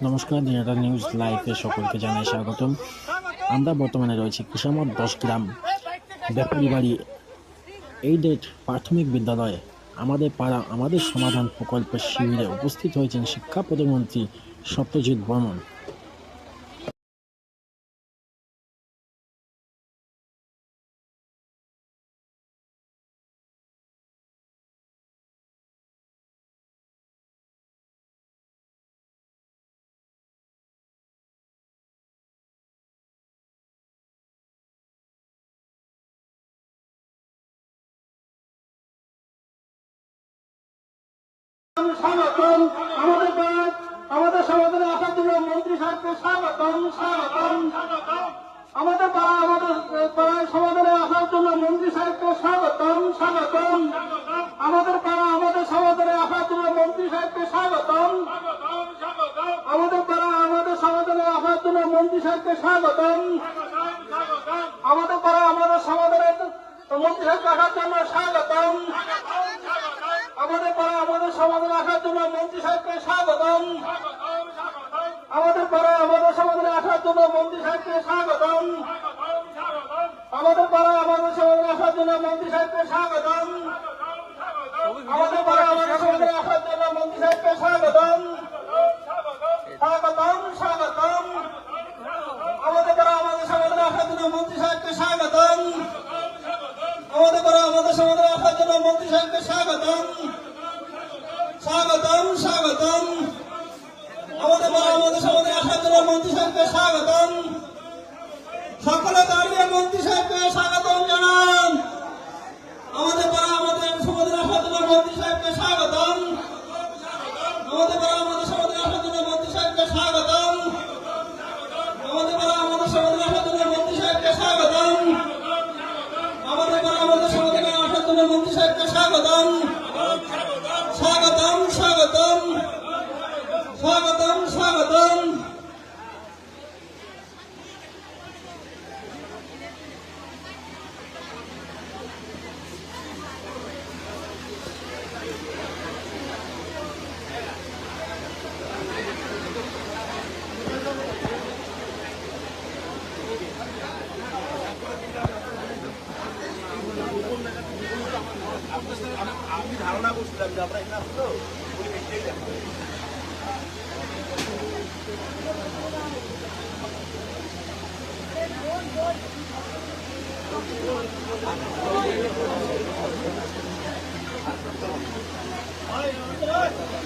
নমস্কার, দিনাটা নিউজ লাইভে সকলকে জানাই স্বাগতম। আমরা বর্তমানে রয়েছি কিশামত 10 গ্রাম ব্যাপারী বাড়ি এইডেড প্রাথমিক বিদ্যালয়ে। আমাদের পাড়া আমাদের সমাধান প্রকল্পের শিবিরে উপস্থিত হয়েছেন শিক্ষা প্রতিমন্ত্রী সত্যজিৎ বর্মন। স্বাগতম আমাদের সমাধানে আসার জন্য মন্ত্রী সাহেবকে স্বাগতম স্বাগতম আমাদের পাড়ায় সমাধানে আসার জন্য মন্ত্রী সাহেবকে স্বাগতম স্বাগতম আমাদের পাড়া আমাদের সমাধানে আসার জন্য মন্ত্রী সাহেবকে স্বাগতম আমাদের পাড়া আমাদের সমাধানে আসার জন্য মন্ত্রী সাহেবকে স্বাগতম আমাদের পাড়া আমাদের সমাধানে মন্ত্রী সাহেবকে আসার জন্য স্বাগতম আমাদের পাড়া আমাদের সমাধানে আসার জন্য মন্ত্রী সাহেবকে স্বাগতম আমাদের পাড়া আমাদের সমাধানে আসার জন্য মন্ত্রী সাহেবকে স্বাগতম আমাদের পাড়া আমাদের সমাধানে আসার জন্য মন্ত্রী সাহেবকে স্বাগতম আমাদের পাড়া আমাদের সমাধানে আসার জন্য মন্ত্রী সাহেবকে স্বাগতম স্বাগতম স্বাগতম আমাদের পাড়া আমাদের সমাধানে আসার জন্য মন্ত্রী সাহেবকে স্বাগতম আমাদের পাড়া আমাদের সমাধানে আসার জন্য মন্ত্রী সাহেবকে স্বাগতম স্বাগতম স্বাগতম আমাদের পাড়া আমাদের সমাধানে আসার জন্য মন্ত্রী সাহেবকে স্বাগতম সকলে দাঁড়িয়ে মন্ত্রী সাহেবকে স্বাগতম জানান আমাদের পাড়া আমাদের সমাধানে আসার জন্য মন্ত্রী সাহেবকে স্বাগতম আমাদের পাড়া আমাদের সমাধানে আসার জন্য মন্ত্রী সাহেবকে স্বাগতম আমাদের পাড়া আমাদের সমাধানে আসার জন্য মন্ত্রী সাহেবকে স্বাগতম আমাদের পাড়া আমাদের সমাধানে আসার জন্য মন্ত্রী সাহেবকে স্বাগতম স্বাগতম স্বাগতম স্বাগতম স্বাগতম আমি ধারণা করছিলাম যে আমরা এখানে আসতো Hey!